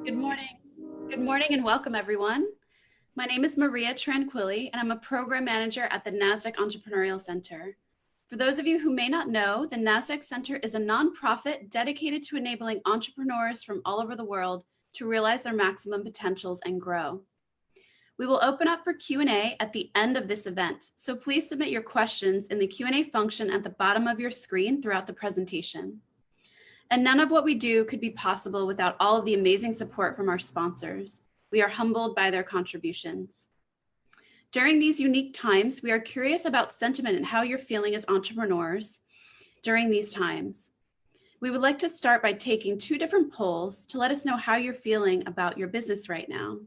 Good morning. Good morning and welcome, everyone. My name is Maria Tranquilli, and I'm a program manager at the Nasdaq Entrepreneurial Center. For those of you who may not know, the Nasdaq Center is a nonprofit dedicated to enabling entrepreneurs from all over the world to realize their maximum potentials and grow. We will open up for Q&A at the end of this event, so please submit your questions in the Q&A function at the bottom of your screen throughout the presentation. And none of what we do could be possible without all of the amazing support from our sponsors. We are humbled by their contributions. During these unique times, we are curious about sentiment and how you're feeling as entrepreneurs during these times. We would like to start by taking 2 different polls to let us know how you're feeling about your business right now.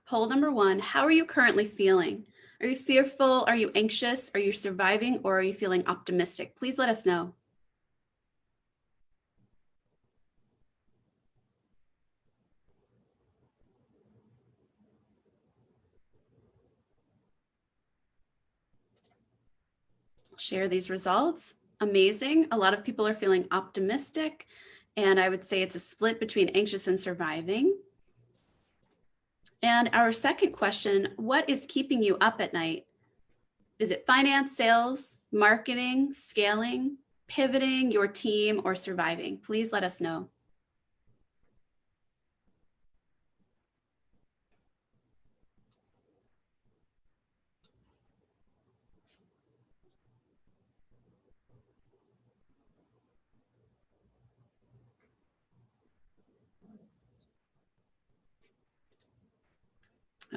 Poll number 1, how are you currently feeling? Are you fearful? Are you anxious? Are you surviving? Or are you feeling optimistic? Please let us know. Share these results. Amazing. A lot of people are feeling optimistic, and I would say it's a split between anxious and surviving. And our second question, what is keeping you up at night? Is it finance, sales, marketing, scaling, pivoting, your team, or surviving? Please let us know.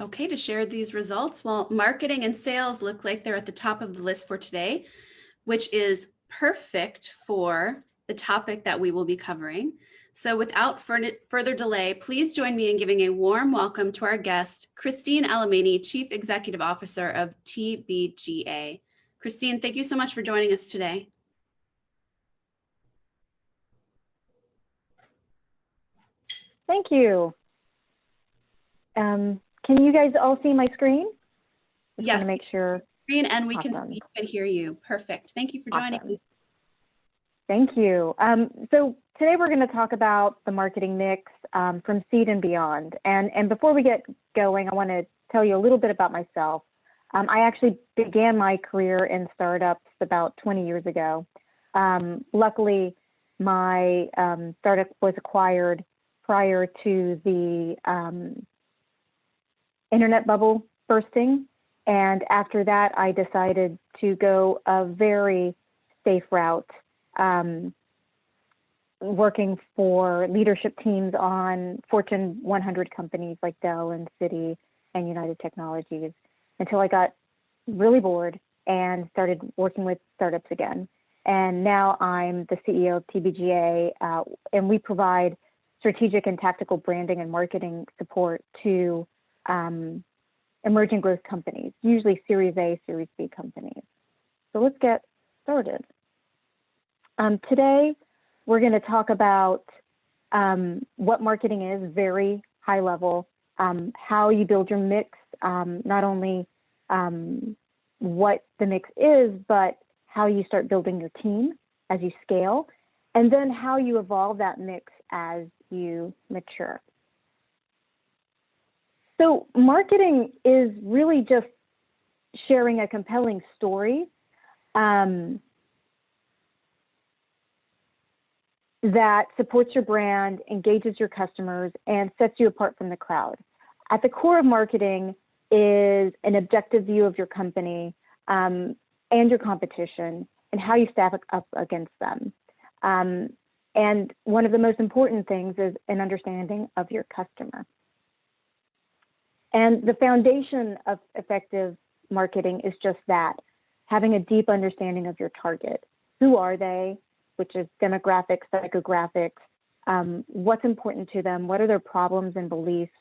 Okay, to share these results, well, marketing and sales look like they're at the top of the list for today, which is perfect for the topic that we will be covering. So without further delay, please join me in giving a warm welcome to our guest, Christine Alemany, Chief Executive Officer of TBGA. Christine, thank you so much for joining us today. Thank you. Can you guys all see my screen? Yes. Want to make sure. Screen, and we can see and hear you. Perfect. Thank you for joining me. Thank you. So today we're going to talk about the marketing mix from seed and beyond. And before we get going, I want to tell you a little bit about myself. I actually began my career in startups about 20 years ago. Luckily, my startup was acquired prior to the internet bubble bursting. And after that, I decided to go a very safe route, working for leadership teams on Fortune 100 companies like Dell and Citi and United Technologies until I got really bored and started working with startups again. And now I'm the CEO of TBGA, and we provide strategic and tactical branding and marketing support to emerging growth companies, usually Series A, Series B companies. So let's get started. Today, we're going to talk about what marketing is, very high level, how you build your mix, not only what the mix is, but how you start building your team as you scale, and then how you evolve that mix as you mature. So marketing is really just sharing a compelling story that supports your brand, engages your customers, and sets you apart from the crowd. At the core of marketing is an objective view of your company and your competition and how you stack up against them. And one of the most important things is an understanding of your customer. And the foundation of effective marketing is just that, having a deep understanding of your target. Who are they, which is demographics, psychographics, what's important to them, what are their problems and beliefs,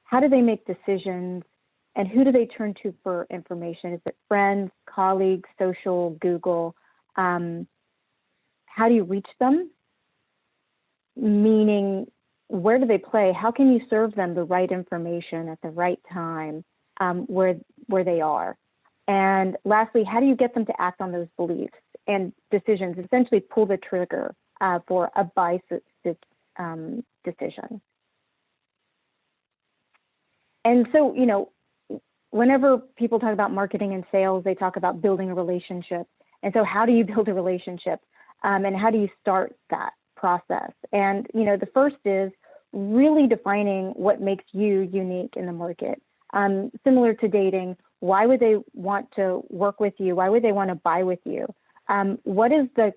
how do they make decisions, and who do they turn to for information? Is it friends, colleagues, social, Google? How do you reach them? Meaning, where do they play? How can you serve them the right information at the right time where they are? And lastly, how do you get them to act on those beliefs and decisions, essentially pull the trigger for a buy decision. And so, you know, whenever people talk about marketing and sales, they talk about building a relationship. And so how do you build a relationship? And how do you start that process? And, you know, the first is really defining what makes you unique in the market. Similar to dating, why would they want to work with you? Why would they want to buy with you? What is the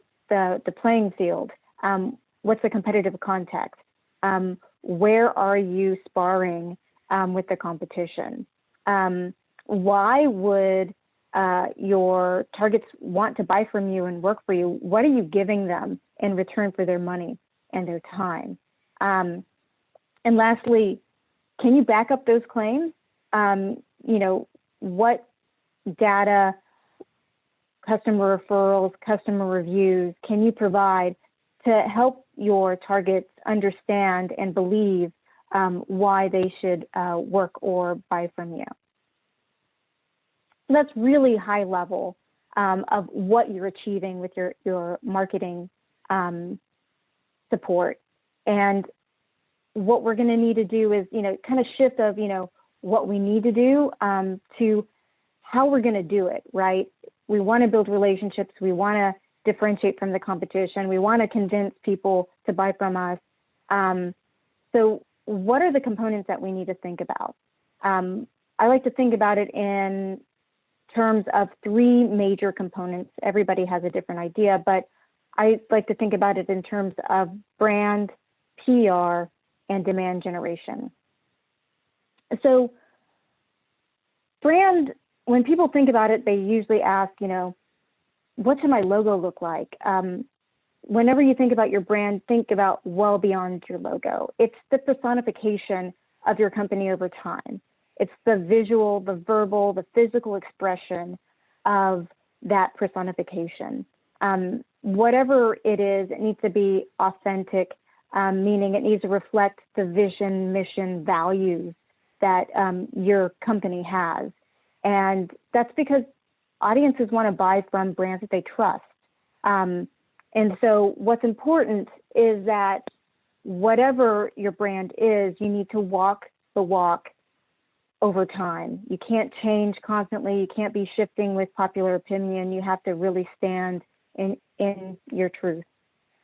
playing field? What's the competitive context? Where are you sparring with the competition? Why would your targets want to buy from you and work for you? What are you giving them in return for their money and their time? And lastly, can you back up those claims? You know, what data, customer referrals, customer reviews can you provide to help your targets understand and believe why they should work or buy from you? So that's really high level of what you're achieving with your marketing support. And what we're going to need to do is, you know, kind of shift of, you know, what we need to do to how we're going to do it, right? We want to build relationships. We want to differentiate from the competition. We want to convince people to buy from us. So what are the components that we need to think about? I like to think about it in terms of three major components. Everybody has a different idea, but I like to think about it in terms of brand, PR, and demand generation. So brand, when people think about it, they usually ask, you know, what should my logo look like? Whenever you think about your brand, think about well beyond your logo. It's the personification of your company over time. It's the visual, the verbal, the physical expression of that personification. Whatever it is, it needs to be authentic, meaning it needs to reflect the vision, mission, values that your company has. And that's because audiences want to buy from brands that they trust. And so what's important is that whatever your brand is, you need to walk the walk over time. You can't change constantly. You can't be shifting with popular opinion. You have to really stand in your truth.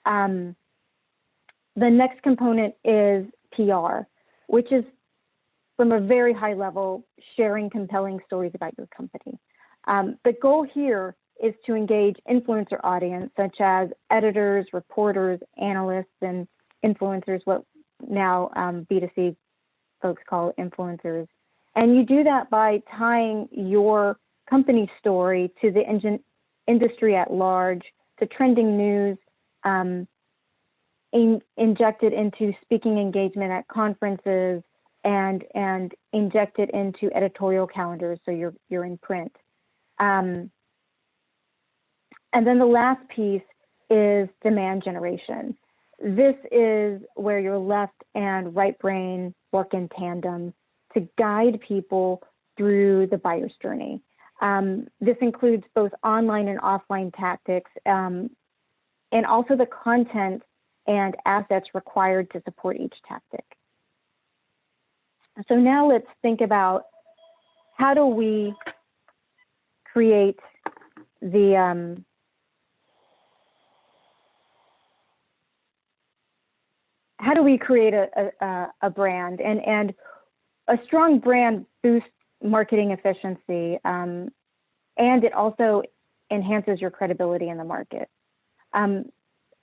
The next component is PR, which is from a very high level, sharing compelling stories about your company. The goal here is to engage influencer audience, such as editors, reporters, analysts, and influencers, what now B2C folks call influencers. And you do that by tying your company story to the industry at large, to trending news, injected into speaking engagement at conferences, and injected into editorial calendars, so you're in print. And then the last piece is demand generation. This is where your left and right brain work in tandem to guide people through the buyer's journey. This includes both online and offline tactics, and also the content and assets required to support each tactic. So now let's think about how do we create the a brand, and a strong brand boosts marketing efficiency, and it also enhances your credibility in the market.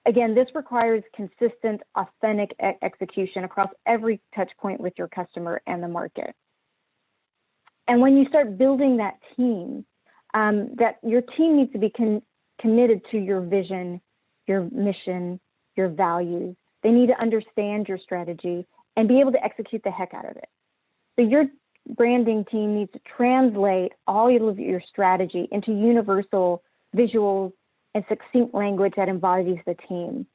Again, this requires consistent, authentic execution across every touch point with your customer and the market. And when you start building that team, that your team needs to be committed to your vision, your mission, your values. They need to understand your strategy and be able to execute the heck out of it. So your branding team needs to translate all of your strategy into universal visuals and succinct language that embodies the team.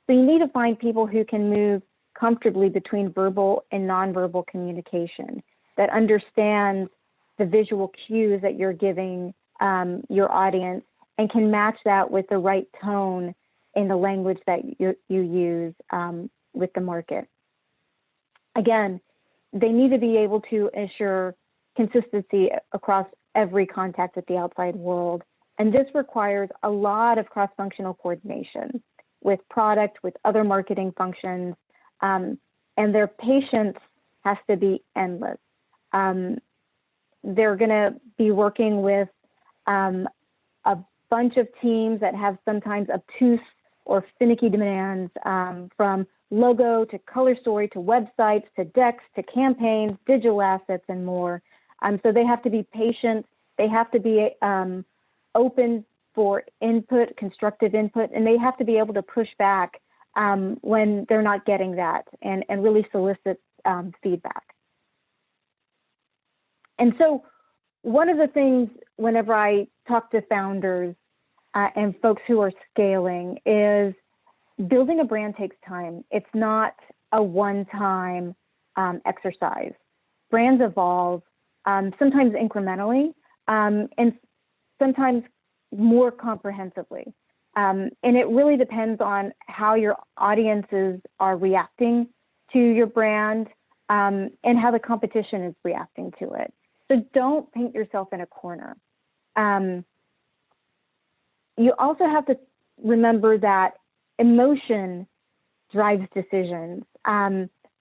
So you need to find people who can move comfortably between verbal and nonverbal communication, that understands the visual cues that you're giving your audience and can match that with the right tone in the language that you use with the market. Again, they need to be able to ensure consistency across every contact with the outside world. And this requires a lot of cross-functional coordination with product, with other marketing functions, and their patience has to be endless. They're going to be working with a bunch of teams that have sometimes obtuse or finicky demands, from logo to color story to websites to decks to campaigns, digital assets, and more. So they have to be patient. They have to be open for input, constructive input, and they have to be able to push back when they're not getting that, and really solicit feedback. And so one of the things whenever I talk to founders and folks who are scaling is building a brand takes time. It's not a one-time exercise. Brands evolve, sometimes incrementally, and sometimes more comprehensively. And it really depends on how your audiences are reacting to your brand, and how the competition is reacting to it. So don't paint yourself in a corner. You also have to remember that emotion drives decisions.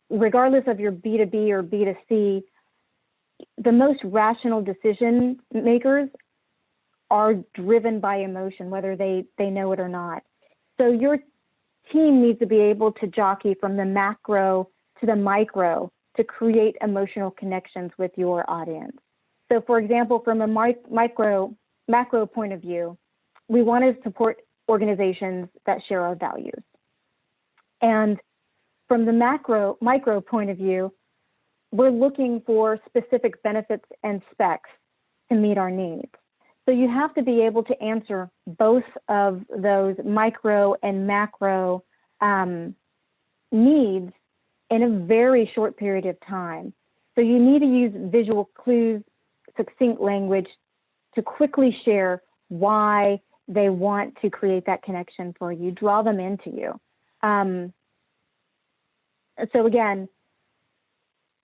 Regardless of your B2B or B2C, the most rational decision makers are driven by emotion, whether they know it or not. So your team needs to be able to jockey from the macro to the micro to create emotional connections with your audience. So for example, from a macro point of view, we want to support organizations that share our values. And from the micro point of view, we're looking for specific benefits and specs to meet our needs. So you have to be able to answer both of those micro and macro needs in a very short period of time. So you need to use visual clues, succinct language to quickly share why they want to create that connection for you, draw them into you. So again,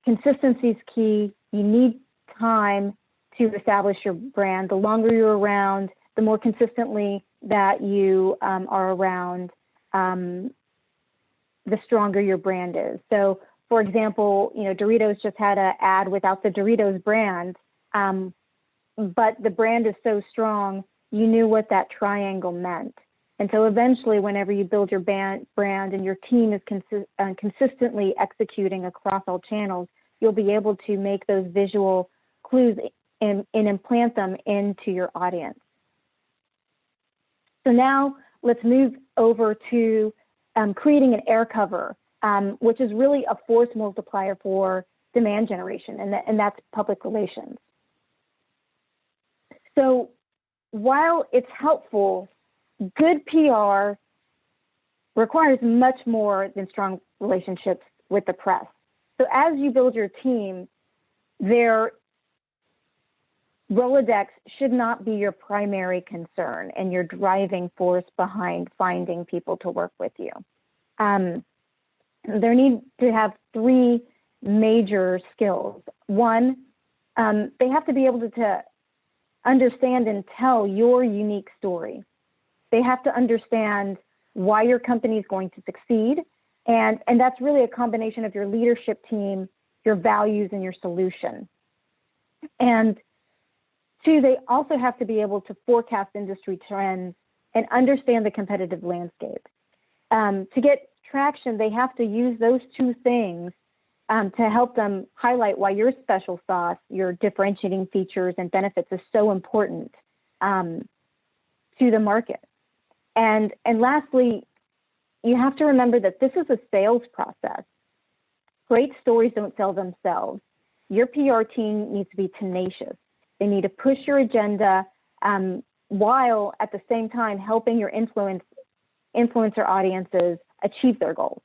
consistency is key. You need time to establish your brand. The longer you're around, the more consistently that you are around, the stronger your brand is. So for example, Doritos just had an ad without the Doritos brand, but the brand is so strong, you knew what that triangle meant. And so eventually, whenever you build your brand and your team is consistently executing across all channels, you'll be able to make those visual clues and implant them into your audience. So now let's move over to creating an air cover, which is really a force multiplier for demand generation, and that's public relations. So while it's helpful, good PR requires much more than strong relationships with the press. So as you build your team, their Rolodex should not be your primary concern and your driving force behind finding people to work with you. There need to have three major skills. One, they have to be able to understand and tell your unique story. They have to understand why your company is going to succeed. And that's really a combination of your leadership team, your values, and your solution. And two, they also have to be able to forecast industry trends and understand the competitive landscape. To get traction, they have to use those two things to help them highlight why your special sauce, your differentiating features and benefits is so important to the market. And lastly, you have to remember that this is a sales process. Great stories don't sell themselves. Your PR team needs to be tenacious. They need to push your agenda while at the same time helping your influencer audiences achieve their goals.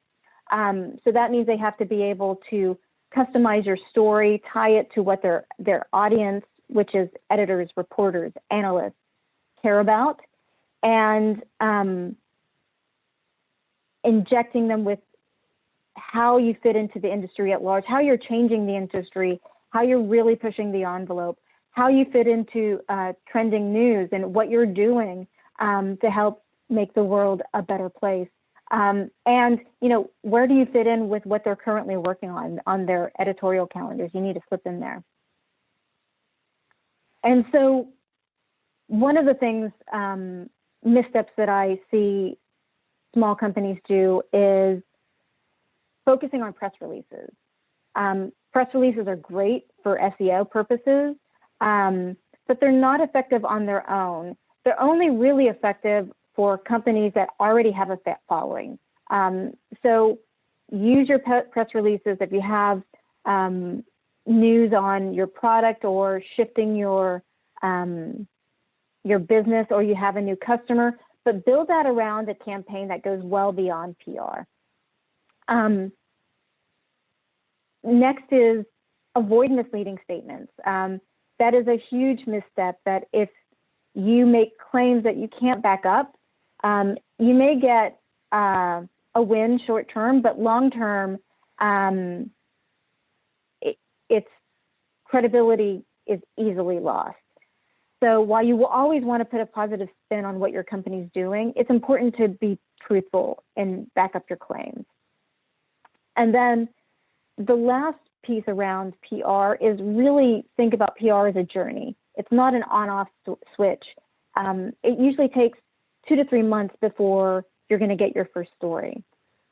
So that means they have to be able to customize your story, tie it to what their audience, which is editors, reporters, analysts, care about, and injecting them with how you fit into the industry at large, how you're changing the industry, how you're really pushing the envelope, how you fit into trending news and what you're doing to help make the world a better place. And, you know, where do you fit in with what they're currently working on their editorial calendars? You need to slip in there. And so one of the things, missteps that I see small companies do is focusing on press releases. Press releases are great for SEO purposes, but they're not effective on their own. They're only really effective for companies that already have a following. So use your press releases if you have news on your product or shifting your business, or you have a new customer, but build that around a campaign that goes well beyond PR. Next is avoid misleading statements. That is a huge misstep, that if you make claims that you can't back up, you may get a win short term, but long term, its credibility is easily lost. So while you will always want to put a positive spin on what your company's doing, it's important to be truthful and back up your claims. And then the last piece around PR is really think about PR as a journey. It's not an on-off switch. It usually takes 2 to 3 months before you're going to get your first story.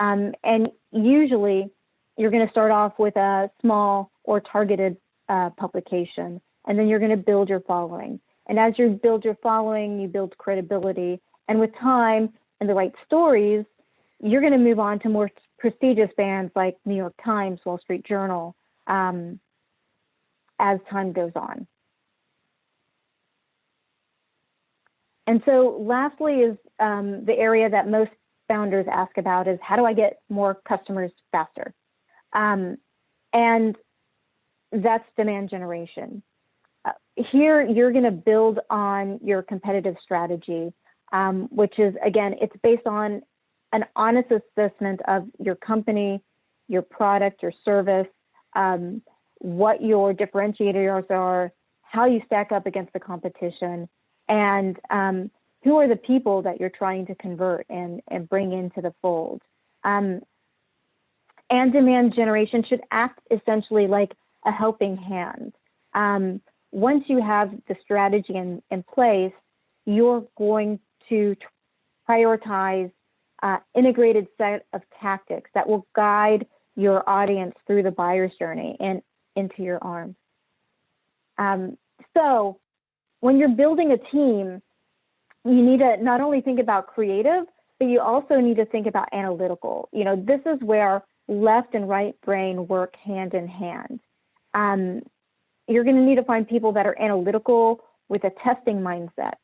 And usually you're going to start off with a small or targeted publication, and then you're going to build your following. And as you build your following, you build credibility. And with time and the right stories, you're going to move on to more prestigious brands like New York Times, Wall Street Journal, as time goes on. And so lastly is the area that most founders ask about is, how do I get more customers faster? And that's demand generation. Here, you're going to build on your competitive strategy, which is, again, it's based on an honest assessment of your company, your product, your service, what your differentiators are, how you stack up against the competition, and who are the people that you're trying to convert and bring into the fold. And demand generation should act essentially like a helping hand. Once you have the strategy in place, you're going to prioritize integrated set of tactics that will guide your audience through the buyer's journey and into your arms. So when you're building a team, you need to not only think about creative, but you also need to think about analytical. You know, this is where left and right brain work hand in hand. You're going to need to find people that are analytical with a testing mindset.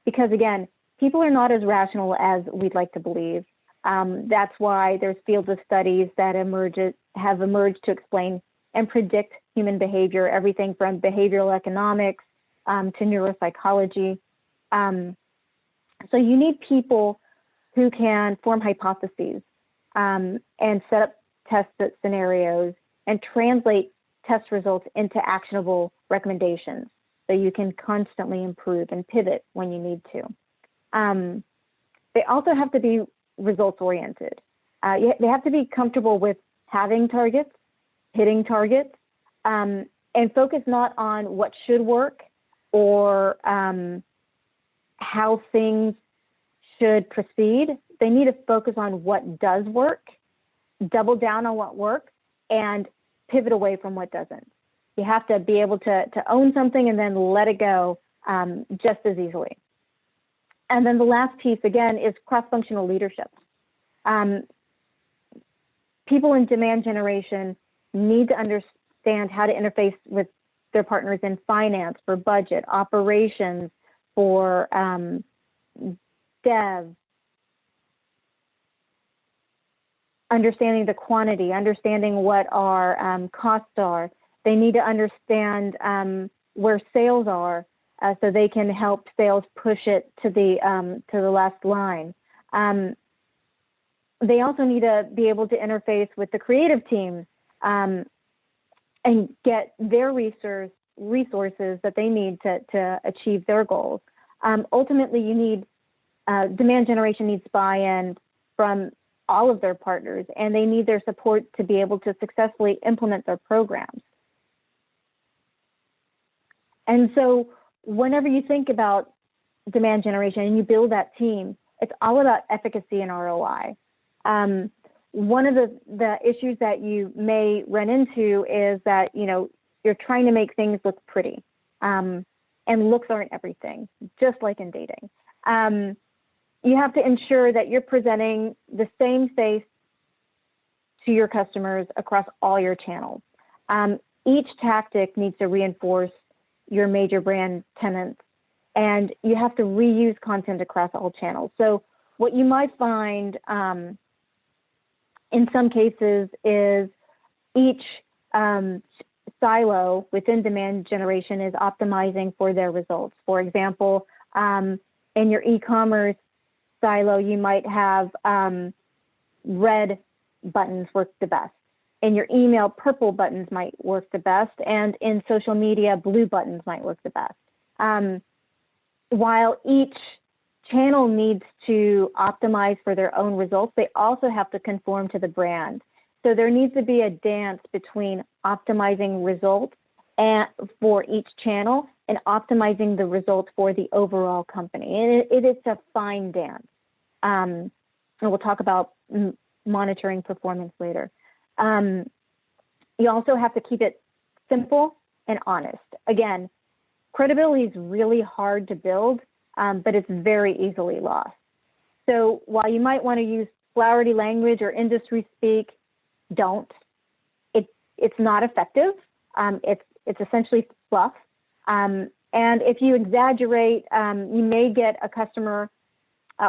Because again, people are not as rational as we'd like to believe. That's why there's fields of studies that have emerged to explain and predict human behavior, everything from behavioral economics to neuropsychology. So you need people who can form hypotheses and set up test scenarios and translate test results into actionable recommendations, so you can constantly improve and pivot when you need to. They also have to be results oriented. They have to be comfortable with having targets, hitting targets, and focus not on what should work or how things should proceed. They need to focus on what does work, double down on what works, and pivot away from what doesn't. You have to be able to own something and then let it go just as easily. And then the last piece, again, is cross-functional leadership. People in demand generation need to understand how to interface with their partners in finance, for budget, operations, for dev, understanding the quantity, understanding what our costs are. They need to understand where sales are so they can help sales push it to the last line. they also need to be able to interface with the creative teams and get their resources that they need to achieve their goals. Ultimately, you need demand generation needs buy-in from all of their partners, and they need their support to be able to successfully implement their programs. And so whenever you think about demand generation and you build that team, it's all about efficacy and ROI. One of the issues that you may run into is that, you know, you're trying to make things look pretty, and looks aren't everything, just like in dating. You have to ensure that you're presenting the same face to your customers across all your channels. Each tactic needs to reinforce your major brand tenets, and you have to reuse content across all channels. So what you might find in some cases is each silo within demand generation is optimizing for their results. For example, in your e-commerce silo, you might have red buttons work the best. In your email, purple buttons might work the best. And in social media, blue buttons might work the best. While each channel needs to optimize for their own results, they also have to conform to the brand. So there needs to be a dance between optimizing results for each channel and optimizing the results for the overall company. And it is a fine dance. And we'll talk about monitoring performance later. You also have to keep it simple and honest. Again, credibility is really hard to build, but it's very easily lost. So while you might want to use flowery language or industry speak, don't. It's not effective. It's essentially fluff. And if you exaggerate, you may get a customer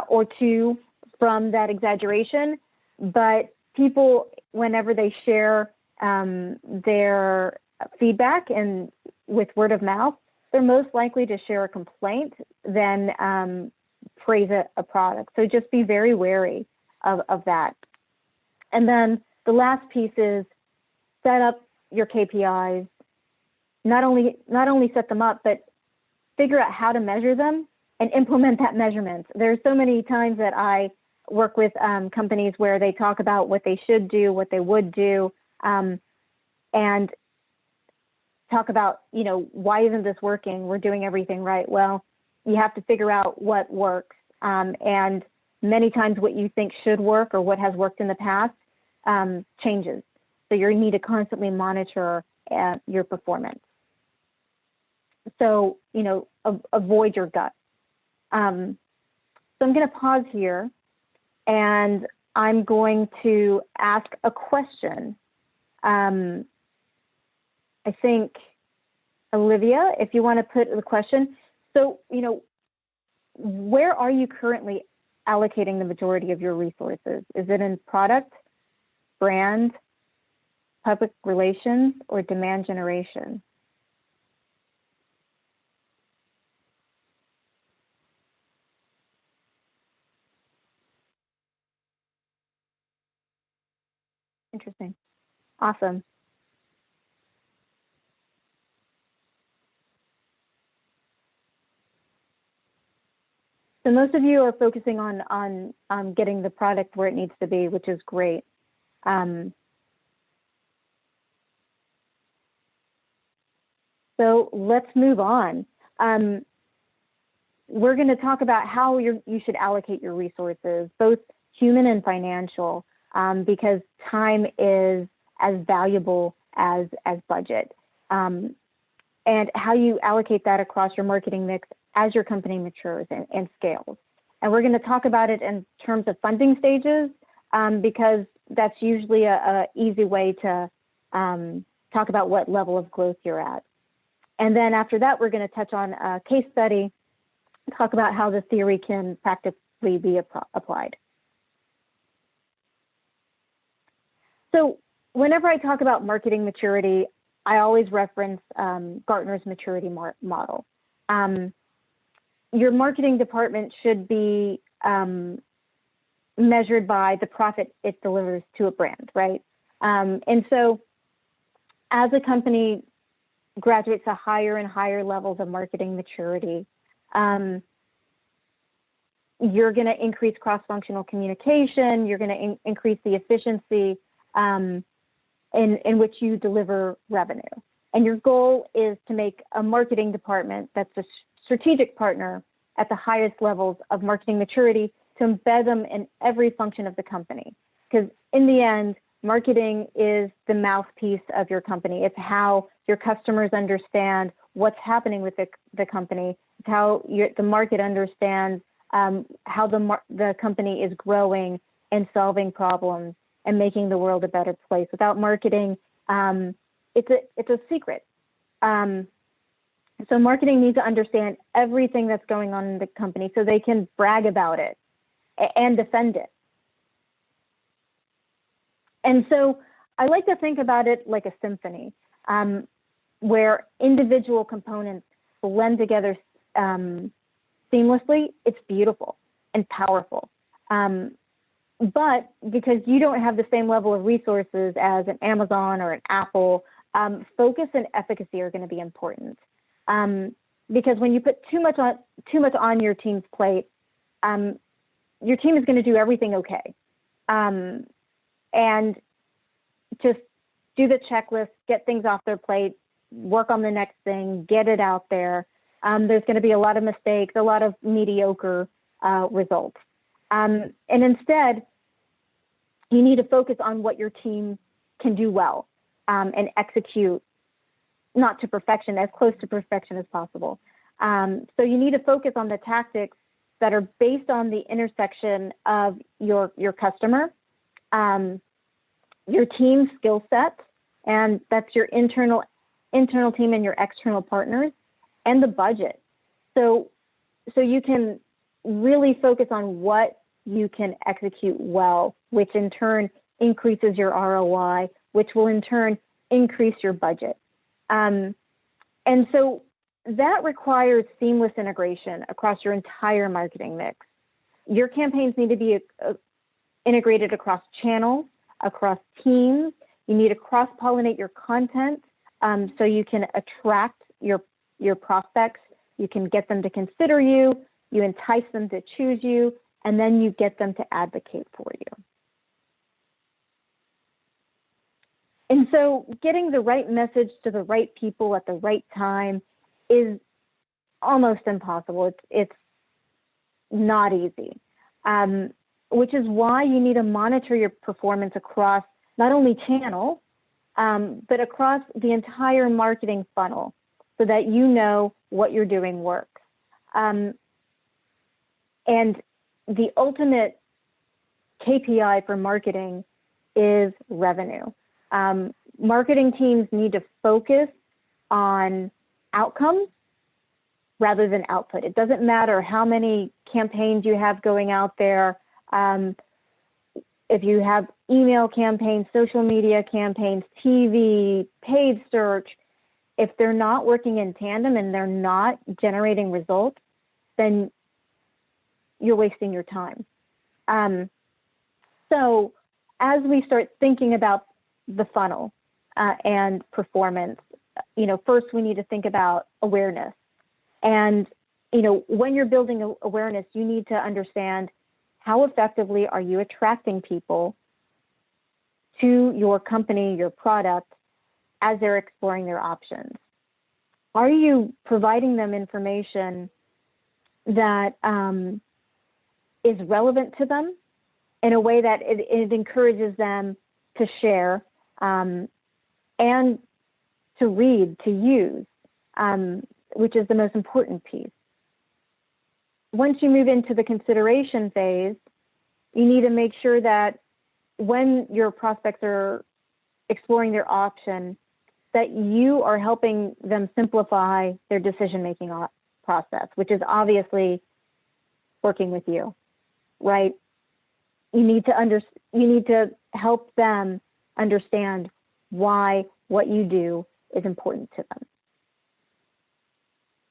or two from that exaggeration, but people, whenever they share their feedback and with word of mouth, they're most likely to share a complaint than praise a product. So just be very wary of that. And then the last piece is set up your KPIs. Not only set them up, but figure out how to measure them and implement that measurement. There's so many times that I work with companies where they talk about what they should do, what they would do, and talk about, you know, why isn't this working? We're doing everything right. Well, you have to figure out what works. And many times what you think should work or what has worked in the past changes. So you need to constantly monitor your performance. So, you know, avoid your gut. So I'm going to pause here and I'm going to ask a question. I think, Olivia, if you want to put the question. So, you know, where are you currently allocating the majority of your resources? Is it in product, brand, public relations, or demand generation? Interesting. Awesome. So most of you are focusing on getting the product where it needs to be, which is great. So let's move on. We're going to talk about how you should allocate your resources, both human and financial, because time is as valuable as budget, and how you allocate that across your marketing mix as your company matures and scales. And we're going to talk about it in terms of funding stages, because that's usually a easy way to talk about what level of growth you're at. And then after that, we're going to touch on a case study, talk about how the theory can practically be applied. So whenever I talk about marketing maturity, I always reference Gartner's maturity model. Your marketing department should be measured by the profit it delivers to a brand, right? And so as a company graduates to higher and higher levels of marketing maturity, you're going to increase cross-functional communication. You're going to increase the efficiency in which you deliver revenue. And your goal is to make a marketing department that's a strategic partner at the highest levels of marketing maturity, to embed them in every function of the company. Because in the end, marketing is the mouthpiece of your company. It's how your customers understand what's happening with the company. It's how the market understands how the company is growing and solving problems and making the world a better place. Without marketing, it's a secret. So marketing needs to understand everything that's going on in the company so they can brag about it and defend it. And so I like to think about it like a symphony, where individual components blend together seamlessly. It's beautiful and powerful. But because you don't have the same level of resources as an Amazon or an Apple, focus and efficacy are going to be important. Because when you put too much on your team's plate, your team is going to do everything okay. And just do the checklist, get things off their plate, work on the next thing, get it out there. There's going to be a lot of mistakes, a lot of mediocre results. And instead, you need to focus on what your team can do well and execute, not to perfection, as close to perfection as possible. So you need to focus on the tactics that are based on the intersection of your customer, your team skill sets, and that's your internal team and your external partners, and the budget. So you can really focus on what you can execute well, which in turn increases your ROI, which will in turn increase your budget. And so that requires seamless integration across your entire marketing mix. Your campaigns need to be integrated across channels, across teams. You need to cross-pollinate your content so you can attract your prospects. You can get them to consider you, you entice them to choose you, and then you get them to advocate for you. And so getting the right message to the right people at the right time is almost impossible. It's not easy, which is why you need to monitor your performance across not only channel, but across the entire marketing funnel so that you know what you're doing works. And the ultimate KPI for marketing is revenue. Marketing teams need to focus on outcomes rather than output. It doesn't matter how many campaigns you have going out there. If you have email campaigns, social media campaigns, TV, paid search, if they're not working in tandem and they're not generating results, then you're wasting your time. So as we start thinking about the funnel and performance, first we need to think about awareness. And, when you're building awareness, you need to understand how effectively are you attracting people to your company, your product, as they're exploring their options. Are you providing them information that is relevant to them in a way that it encourages them to share and to read, to use, which is the most important piece. Once you move into the consideration phase, you need to make sure that when your prospects are exploring their option, that you are helping them simplify their decision-making process, which is obviously working with you, right? You need to help them understand why what you do is important to them.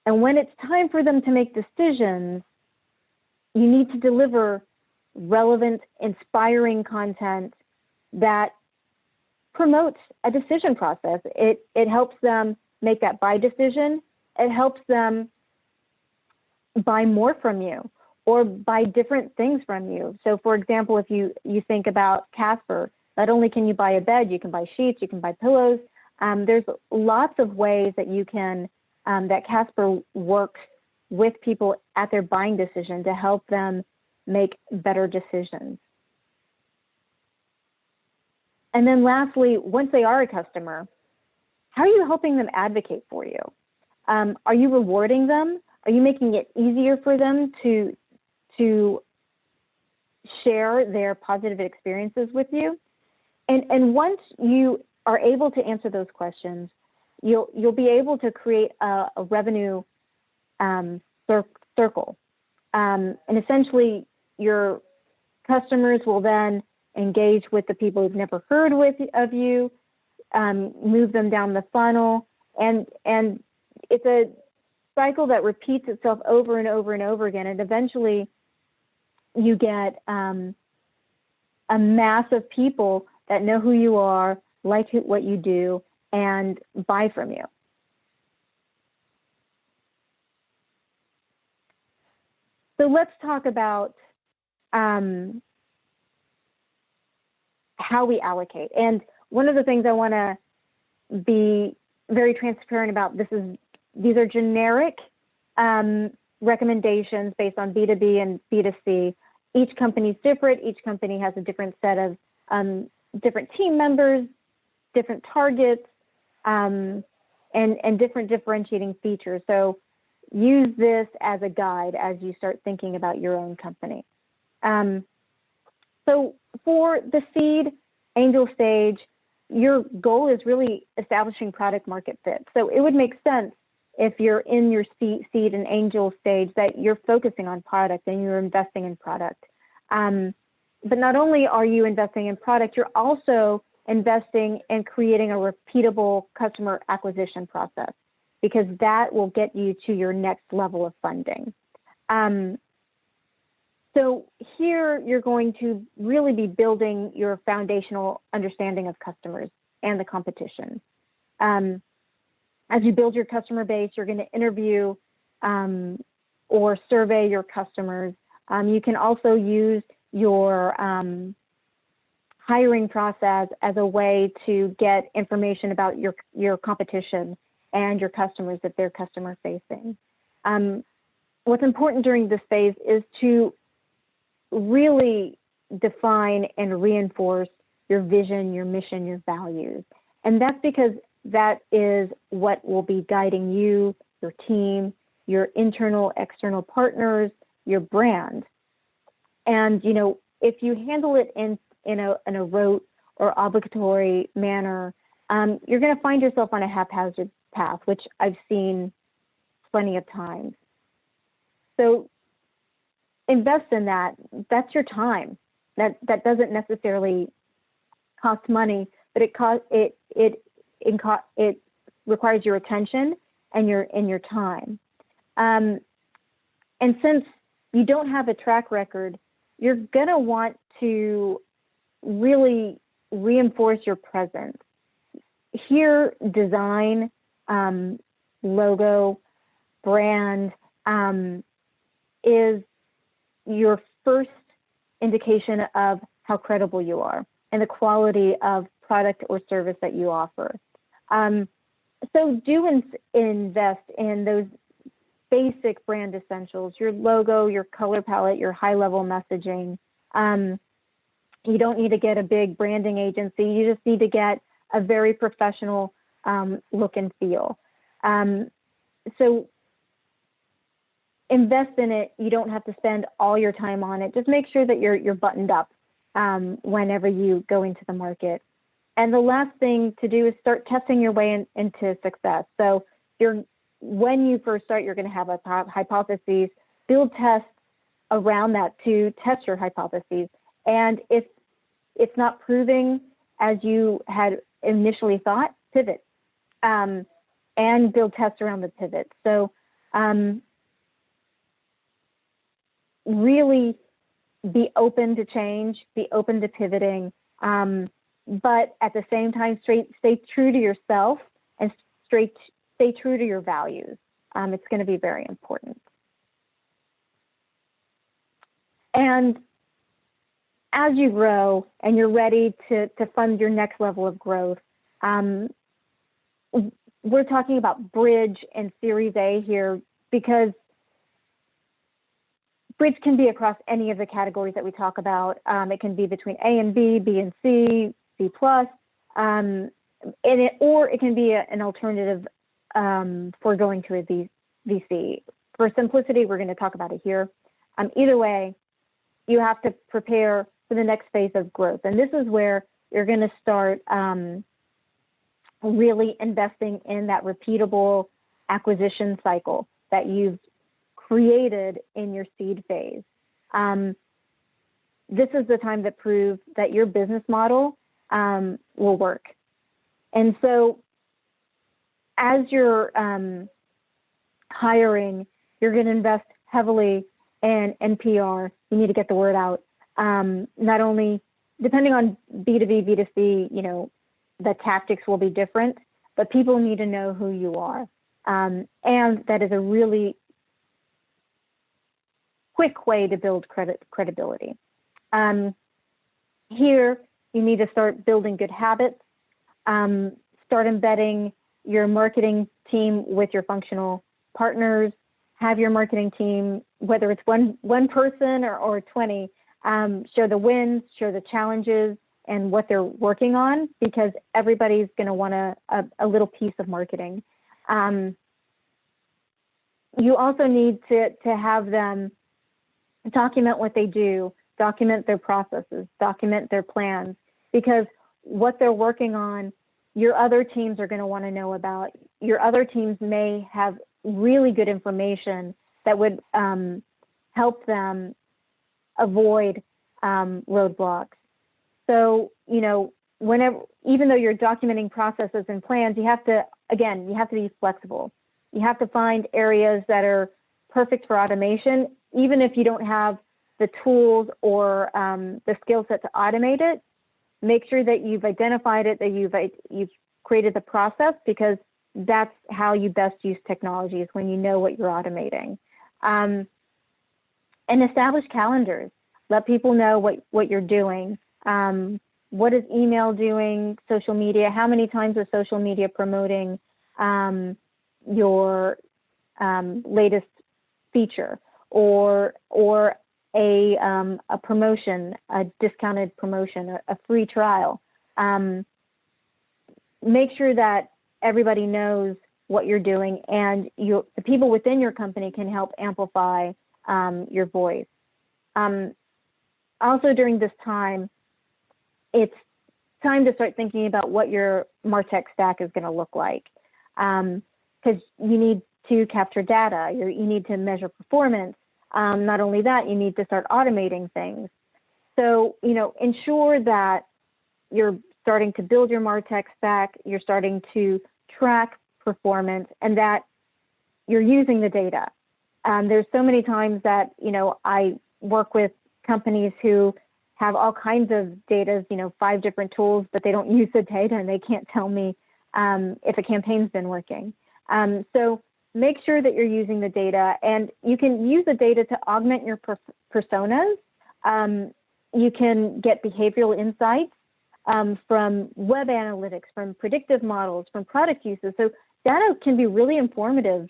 And when it's time for them to make decisions, you need to deliver relevant, inspiring content that promotes a decision process. It helps them make that buy decision. It helps them buy more from you or buy different things from you. So for example, if you think about Casper, not only can you buy a bed, you can buy sheets, you can buy pillows. There's lots of ways that you can, that Casper works with people at their buying decision to help them make better decisions. And then lastly, once they are a customer, how are you helping them advocate for you? Are you rewarding them? Are you making it easier for them to share their positive experiences with you? And once you are able to answer those questions, you'll be able to create a revenue circle. And essentially, your customers will then engage with the people who've never heard of you, move them down the funnel, and it's a cycle that repeats itself over and over and over again. And eventually, you get a mass of people that know who you are, like what you do, and buy from you. So let's talk about how we allocate. And one of the things I want to be very transparent about, these are generic recommendations based on B2B and B2C. Each company is different. Each company has a different set of different team members, different targets, and different differentiating features. So use this as a guide as you start thinking about your own company. So for the seed angel stage, your goal is really establishing product market fit. So it would make sense if you're in your seed and angel stage that you're focusing on product and you're investing in product. But not only are you investing in product, you're also investing in creating a repeatable customer acquisition process, because that will get you to your next level of funding. So here you're going to really be building your foundational understanding of customers and the competition. As you build your customer base, you're going to interview or survey your customers. You can also use your hiring process as a way to get information about your competition and your customers if they're customer facing. What's important during this phase is to really define and reinforce your vision, your mission, your values. And that's because that is what will be guiding you, your team, your internal, external partners, your brand. And, you know, if you handle it in a rote or obligatory manner, you're going to find yourself on a haphazard path, which I've seen plenty of times. So invest in that. That's your time. That doesn't necessarily cost money, but it requires your attention and your time. And since you don't have a track record, you're gonna want to really reinforce your presence. Here, design, logo, brand is your first indication of how credible you are and the quality of product or service that you offer. So do invest in those basic brand essentials, your logo, your color palette, your high-level messaging. You don't need to get a big branding agency. You just need to get a very professional look and feel. So invest in it. You don't have to spend all your time on it. Just make sure that you're buttoned up whenever you go into the market. And the last thing to do is start testing your way into success. So when you first start, you're going to have a hypothesis. Build tests around that to test your hypotheses. And if it's not proving as you had initially thought, pivot and build tests around the pivot. So really be open to change, be open to pivoting, but at the same time, stay true to yourself and stay true to your values. It's going to be very important. And as you grow and you're ready to fund your next level of growth, we're talking about Bridge and Series A here because Bridge can be across any of the categories that we talk about. It can be between A and B, B and C, C plus, or it can be an alternative for going to a VC. For simplicity, we're going to talk about it here. Either way, you have to prepare for the next phase of growth. And this is where you're going to start really investing in that repeatable acquisition cycle that you've created in your seed phase. This is the time that proves that your business model will work. And so as you're hiring, you're going to invest heavily in PR. You need to get the word out. Not only, depending on B2B, B2C, the tactics will be different, but people need to know who you are. And that is a really quick way to build credibility. Here, you need to start building good habits, start embedding your marketing team with your functional partners, have your marketing team, whether it's one person or 20, show the wins, show the challenges, and what they're working on, because everybody's going to want a little piece of marketing. You also need to have them document what they do, document their processes, document their plans, because what they're working on, your other teams are going to want to know about. Your other teams may have really good information that would help them avoid roadblocks. So, even though you're documenting processes and plans, you have to be flexible. You have to find areas that are perfect for automation, even if you don't have the tools or the skill set to automate it. Make sure that you've identified it, that you've created the process, because that's how you best use technology, is when you know what you're automating. And establish calendars. Let people know what you're doing. What is email doing, social media? How many times is social media promoting your latest feature or a promotion, a discounted promotion, a free trial? Make sure that everybody knows what you're doing, and the people within your company can help amplify your voice. Also, during this time, it's time to start thinking about what your MarTech stack is going to look like, because you need to capture data, you need to measure performance. Not only that, you need to start automating things. So, ensure that you're starting to build your MarTech stack, you're starting to track performance, and that you're using the data. There's so many times that, I work with companies who have all kinds of data, 5 different tools, but they don't use the data and they can't tell me if a campaign's been working. So make sure that you're using the data, and you can use the data to augment your personas. You can get behavioral insights from web analytics, from predictive models, from product uses. So data can be really informative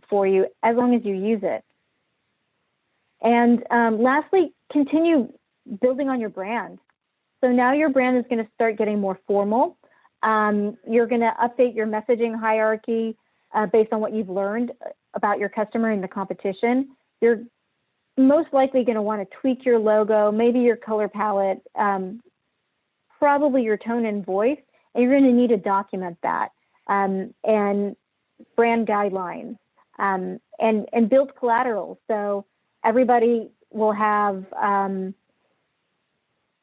for you as long as you use it. And lastly, continue building on your brand. So now your brand is going to start getting more formal. You're going to update your messaging hierarchy based on what you've learned about your customer and the competition. You're most likely going to want to tweak your logo, maybe your color palette, probably your tone and voice, and you're going to need to document that and brand guidelines and build collateral. So everybody will have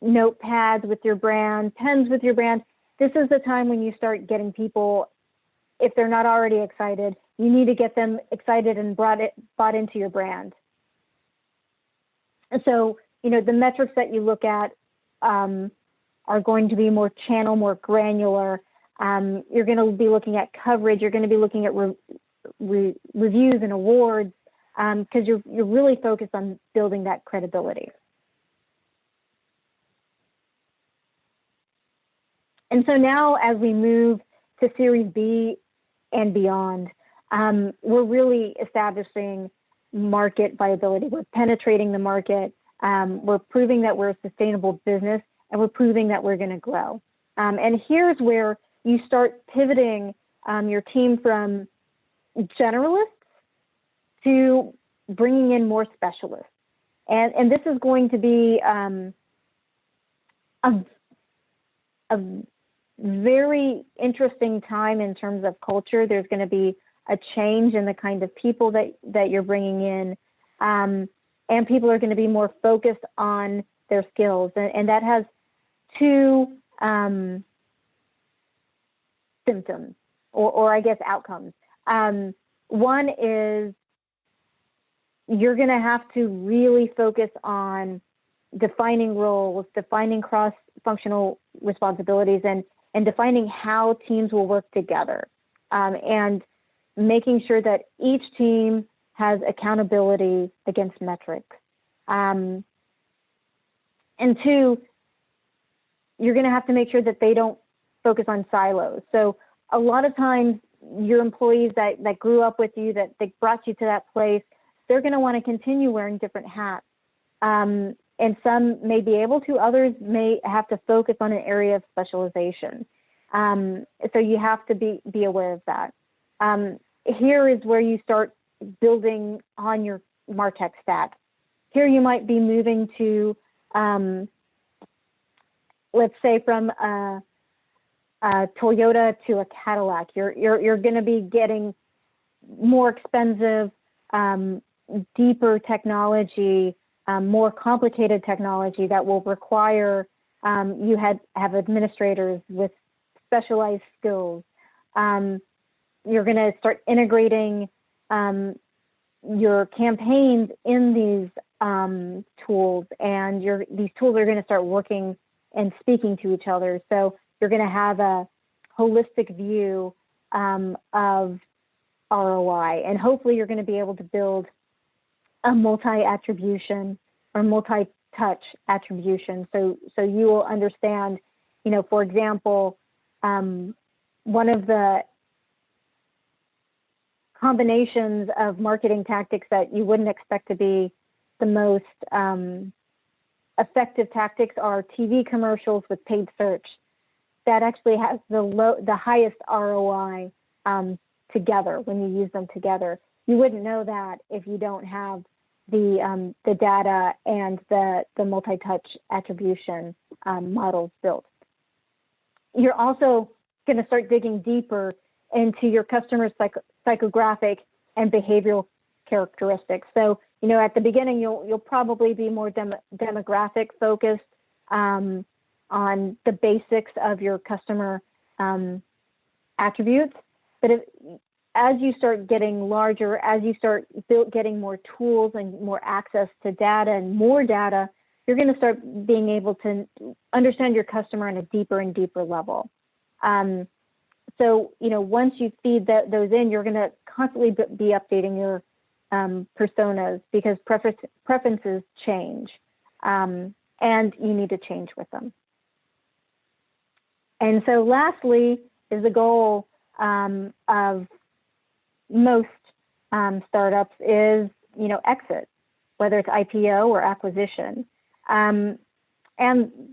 notepads with your brand, pens with your brand. This is the time when you start getting people, if they're not already excited, you need to get them excited and bought into your brand. And so the metrics that you look at are going to be more channel, more granular. You're going to be looking at coverage. You're going to be looking at reviews and awards because you're really focused on building that credibility. And so now as we move to Series B and beyond, we're really establishing market viability. We're penetrating the market. We're proving that we're a sustainable business, and we're proving that we're going to grow. And here's where you start pivoting your team from generalists to bringing in more specialists. And this is going to be a very interesting time in terms of culture. There's going to be a change in the kind of people that you're bringing in, and people are going to be more focused on their skills. And that has two symptoms, or I guess outcomes. One is you're going to have to really focus on defining roles, defining cross-functional responsibilities, and defining how teams will work together, and making sure that each team has accountability against metrics. And two, you're going to have to make sure that they don't focus on silos. So a lot of times your employees that grew up with you, that they brought you to that place, they're going to want to continue wearing different hats. And some may be able to, others may have to focus on an area of specialization. So you have to be aware of that. Here is where you start building on your MarTech stack. Here you might be moving to, let's say from a Toyota to a Cadillac. You're going to be getting more expensive, deeper technology, more complicated technology that will require you have administrators with specialized skills. You're going to start integrating your campaigns in these tools, and these tools are going to start working and speaking to each other. So you're going to have a holistic view of ROI, and hopefully you're going to be able to build a multi-attribution or multi-touch attribution. So you will understand, for example, one of the combinations of marketing tactics that you wouldn't expect to be the most effective tactics are TV commercials with paid search. That actually has the highest ROI together when you use them together. You wouldn't know that if you don't have the data and the multi-touch attribution models built. You're also going to start digging deeper into your customer psychographic and behavioral characteristics. So, at the beginning, you'll probably be more demographic focused on the basics of your customer attributes. But as you start getting larger, as you start getting more tools and more access to data and more data, you're going to start being able to understand your customer on a deeper and deeper level. So, once you feed those in, you're going to constantly be updating your personas because preferences change, and you need to change with them. And so lastly is the goal of most startups is, exit, whether it's IPO or acquisition. And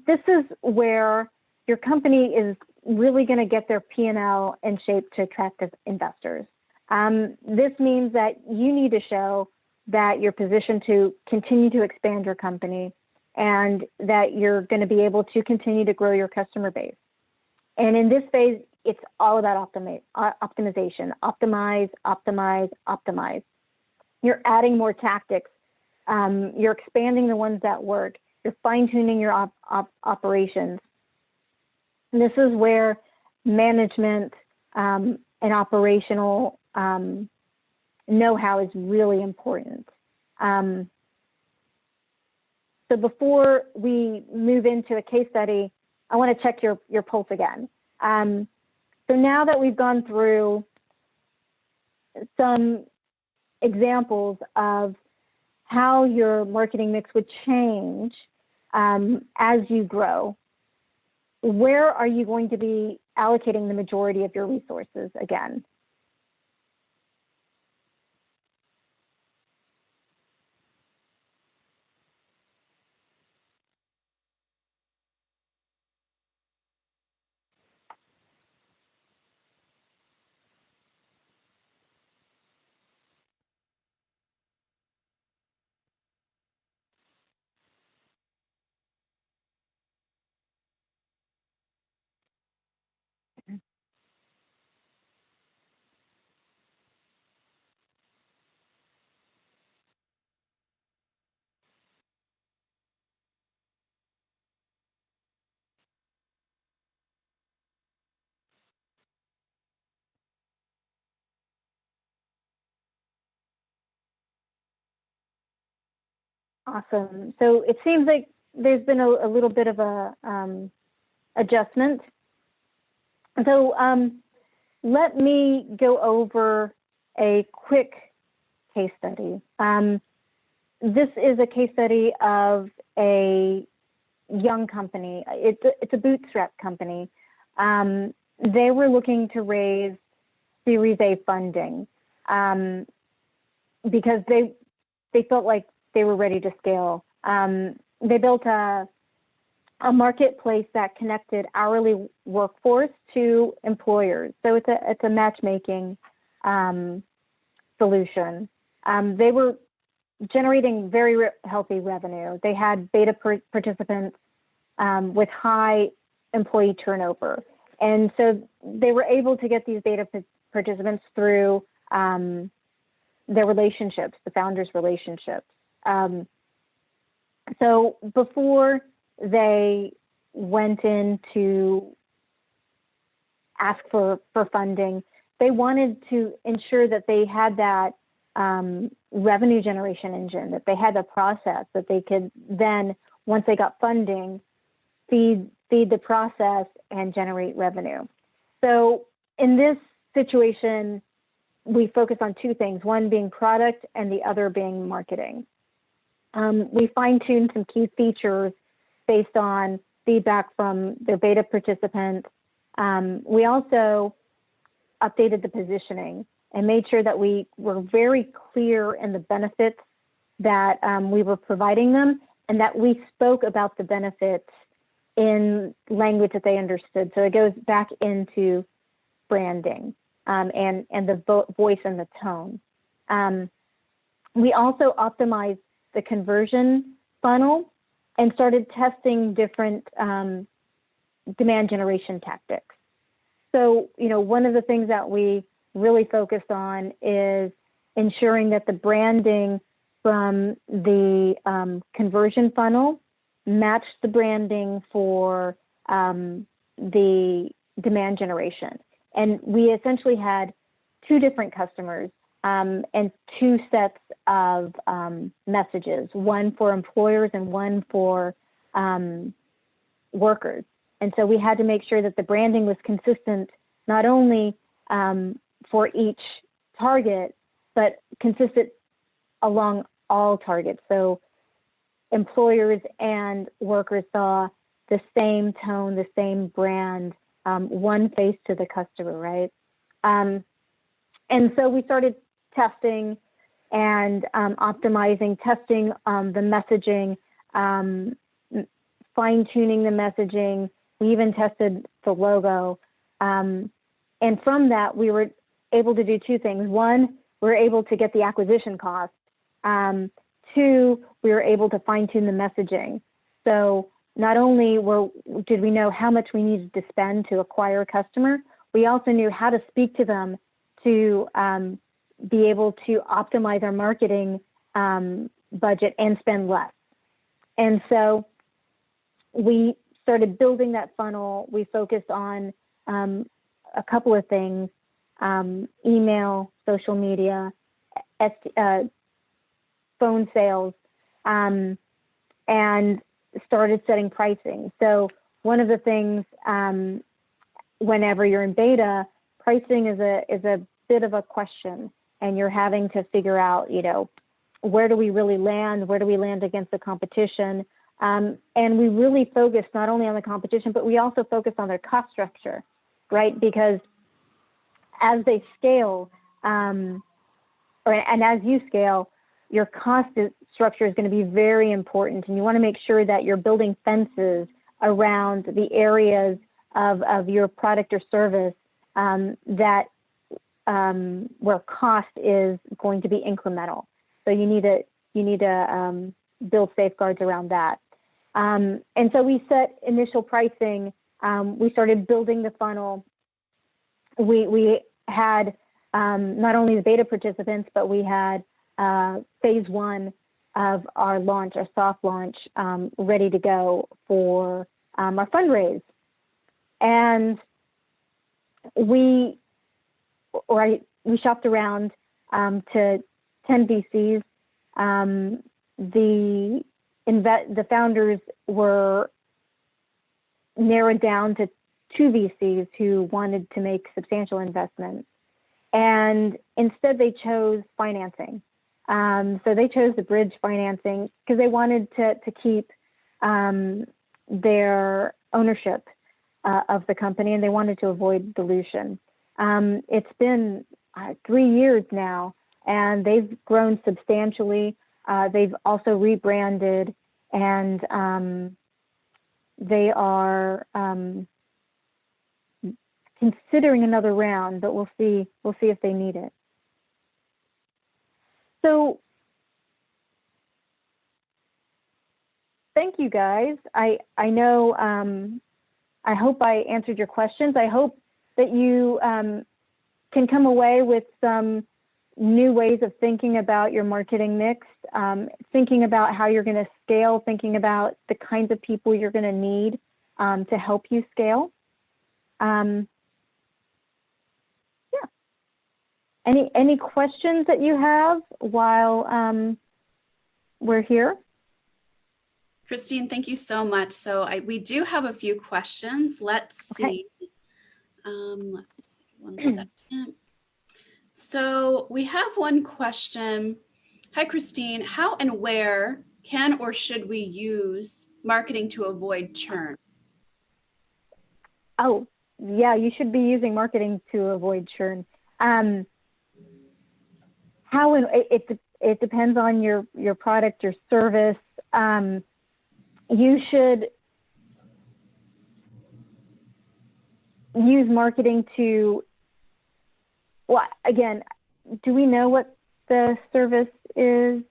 this is where your company is really going to get their P&L in shape to attract investors. This means that you need to show that you're positioned to continue to expand your company and that you're going to be able to continue to grow your customer base. And in this phase, it's all about optimization, optimize, optimize, optimize. You're adding more tactics. You're expanding the ones that work. You're fine-tuning your operations. And this is where management and operational know-how is really important. So before we move into a case study, I want to check your pulse again. So now that we've gone through some examples of how your marketing mix would change as you grow, where are you going to be allocating the majority of your resources again? Awesome. So it seems like there's been a little bit of a adjustment. So let me go over a quick case study. This is a case study of a young company. It's a bootstrap company. They were looking to raise Series A funding because they felt like they were ready to scale. They built a marketplace that connected hourly workforce to employers. So it's a matchmaking solution. They were generating very healthy revenue. They had beta participants with high employee turnover. And so they were able to get these beta participants through their relationships, the founders' relationships. So before they went in to ask for funding, they wanted to ensure that they had that revenue generation engine, that they had the process that they could then, once they got funding, feed the process and generate revenue. So in this situation, we focus on two things, one being product and the other being marketing. We fine-tuned some key features based on feedback from their beta participants. We also updated the positioning and made sure that we were very clear in the benefits that we were providing them, and that we spoke about the benefits in language that they understood. So it goes back into branding and the voice and the tone. We also optimized the conversion funnel and started testing different demand generation tactics. So, one of the things that we really focused on is ensuring that the branding from the conversion funnel matched the branding for the demand generation. And we essentially had two different customers and two sets of messages, one for employers and one for workers. And so we had to make sure that the branding was consistent, not only for each target, but consistent along all targets. So employers and workers saw the same tone, the same brand, one face to the customer, right? And so we started testing and optimizing, testing the messaging, fine-tuning the messaging. We even tested the logo. And from that, we were able to do two things. One, we were able to get the acquisition cost. Two, we were able to fine-tune the messaging. So not only did we know how much we needed to spend to acquire a customer, we also knew how to speak to them to be able to optimize our marketing budget and spend less. And so we started building that funnel. We focused on a couple of things, email, social media, phone sales, and started setting pricing. So one of the things, whenever you're in beta, pricing is a bit of a question, and you're having to figure out, where do we really land? Where do we land against the competition? And we really focus not only on the competition, but we also focus on their cost structure, right? Because as they scale, and as you scale, your cost structure is going to be very important, and you want to make sure that you're building fences around the areas of your product or service that where cost is going to be incremental. So you need to build safeguards around that. And so we set initial pricing. We started building the funnel. We had not only the beta participants, but we had phase 1 of our launch, our soft launch, ready to go for our fundraise. And we shopped around to 10 VCs. The founders were narrowed down to 2 VCs who wanted to make substantial investments. And instead they chose financing. So they chose the bridge financing because they wanted to keep their ownership of the company, and they wanted to avoid dilution. It's been 3 years now, and they've grown substantially. They've also rebranded, and they are considering another round, but we'll see if they need it. So thank you guys. I know, I hope I answered your questions. I hope that you can come away with some new ways of thinking about your marketing mix, thinking about how you're going to scale, thinking about the kinds of people you're going to need to help you scale. Any questions that you have while we're here? Christine, thank you so much. So we do have a few questions. Let's see. Okay. Let's see, 1 second. So we have one question. Hi, Christine. How and where can or should we use marketing to avoid churn? Oh, yeah, you should be using marketing to avoid churn. How and it depends on your product, your service. You should use marketing to, well, again, do we know what the service is?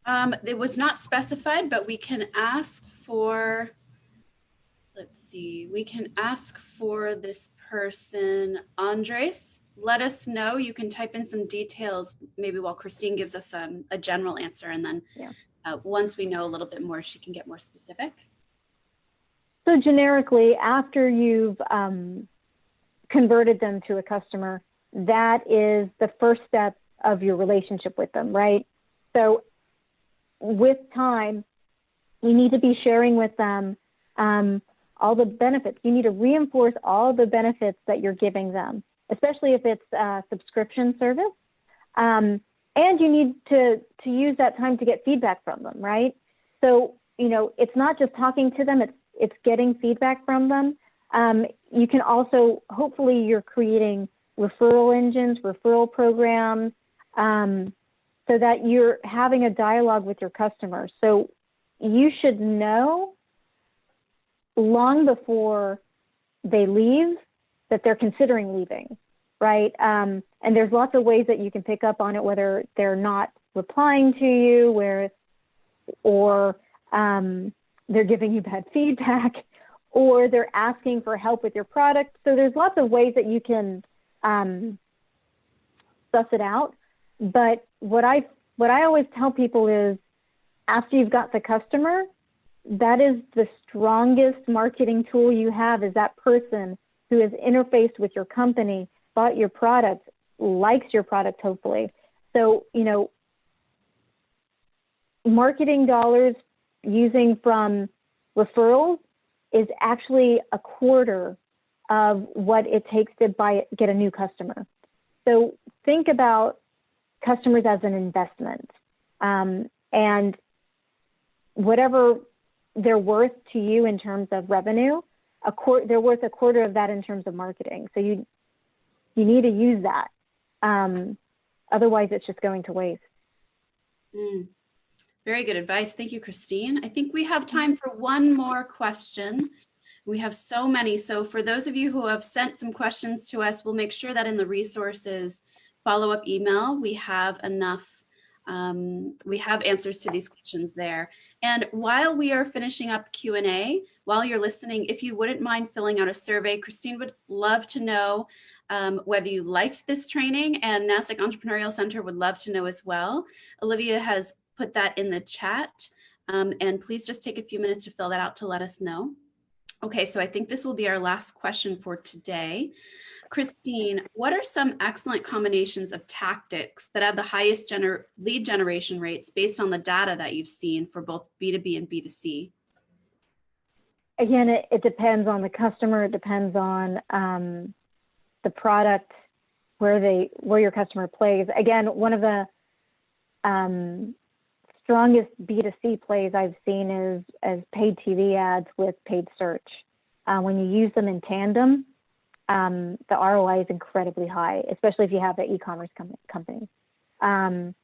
It was not specified, but we can ask for, let's see, we can ask for this person, Andres. Let us know. You can type in some details, maybe while Christine gives us a general answer, and then once we know a little bit more, she can get more specific. So generically, after you've converted them to a customer, that is the first step of your relationship with them, right? So with time, you need to be sharing with them all the benefits. You need to reinforce all the benefits that you're giving them, especially if it's a subscription service. And you need to use that time to get feedback from them, right? So, it's not just talking to them, it's getting feedback from them. You can also, hopefully you're creating referral engines, referral programs, so that you're having a dialogue with your customers. So you should know long before they leave that they're considering leaving, right? And there's lots of ways that you can pick up on it, whether they're not replying to you, or they're giving you bad feedback, or they're asking for help with your product. So there's lots of ways that you can suss it out. But what I always tell people is, after you've got the customer, that is the strongest marketing tool you have, is that person who has interfaced with your company, bought your product, likes your product, hopefully. So, marketing dollars using from referrals is actually a quarter of what it takes to get a new customer. So think about customers as an investment, and whatever they're worth to you in terms of revenue, they're worth a quarter of that in terms of marketing. So you need to use that. Otherwise, it's just going to waste. Very good advice. Thank you, Christine. I think we have time for one more question. We have so many. So for those of you who have sent some questions to us, we'll make sure that in the resources follow-up email, we have enough, we have answers to these questions there. And while we are finishing up Q&A, while you're listening, if you wouldn't mind filling out a survey, Christine would love to know whether you liked this training, and Nasdaq Entrepreneurial Center would love to know as well. Olivia has put that in the chat, and please just take a few minutes to fill that out to let us know. Okay, so I think this will be our last question for today. Christine, what are some excellent combinations of tactics that have the highest lead generation rates based on the data that you've seen for both B2B and B2C? Again, it depends on the customer. It depends on the product, where your customer plays. Again, one of the strongest B2C plays I've seen is as paid TV ads with paid search. When you use them in tandem, the ROI is incredibly high, especially if you have an e-commerce company. But,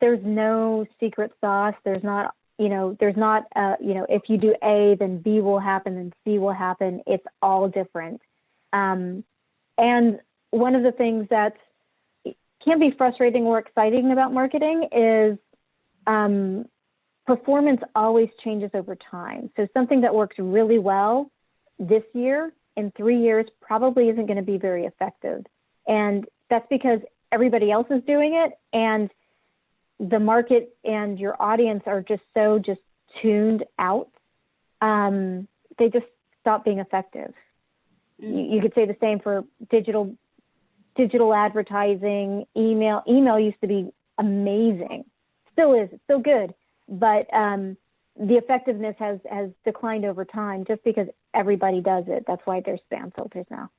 there's no secret sauce. There's not, if you do A, then B will happen, then C will happen. It's all different. And one of the things that can be frustrating or exciting about marketing is performance always changes over time. So something that works really well this year, in 3 years, probably isn't going to be very effective. And that's because everybody else is doing it, and the market and your audience are just tuned out. They just stop being effective. You could say the same for digital advertising, email. Email used to be amazing. Still is, it's still good. But the effectiveness has declined over time just because everybody does it. That's why there's spam filters now.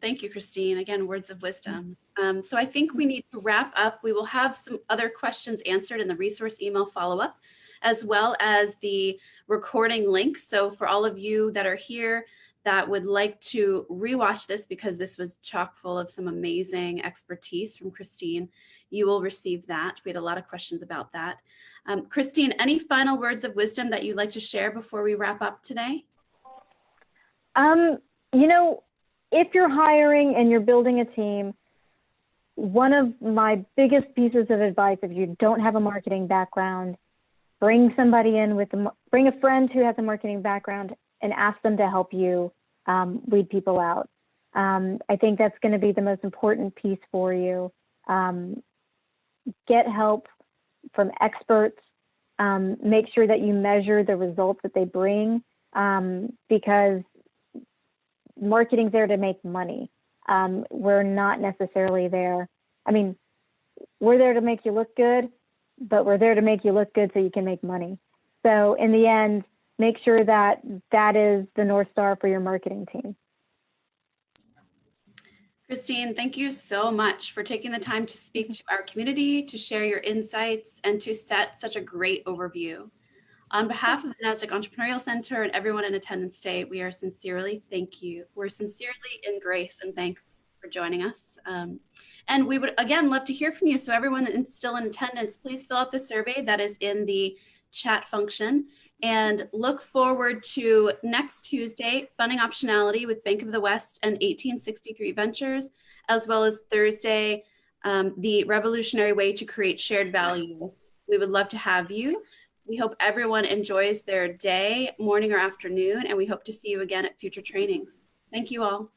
Thank you, Christine. Again, words of wisdom. So I think we need to wrap up. We will have some other questions answered in the resource email follow-up, as well as the recording links. So for all of you that are here that would like to rewatch this, because this was chock full of some amazing expertise from Christine, you will receive that. We had a lot of questions about that. Christine, any final words of wisdom that you'd like to share before we wrap up today? If you're hiring and you're building a team, one of my biggest pieces of advice, if you don't have a marketing background, bring somebody in bring a friend who has a marketing background and ask them to help you weed people out. I think that's going to be the most important piece for you. Get help from experts. Make sure that you measure the results that they bring, because marketing's there to make money. We're not necessarily there. I mean, we're there to make you look good, but we're there to make you look good so you can make money. So in the end, make sure that that is the North Star for your marketing team. Christine, thank you so much for taking the time to speak to our community, to share your insights, and to set such a great overview. On behalf of the Nasdaq Entrepreneurial Center and everyone in attendance today, we are sincerely we're sincerely in grace and thanks for joining us. And we would, again, love to hear from you. So everyone that's still in attendance, please fill out the survey that is in the chat function, and look forward to next Tuesday, Funding Optionality with Bank of the West and 1863 Ventures, as well as Thursday, the revolutionary way to create shared value. We would love to have you. We hope everyone enjoys their day, morning or afternoon, and we hope to see you again at future trainings. Thank you all.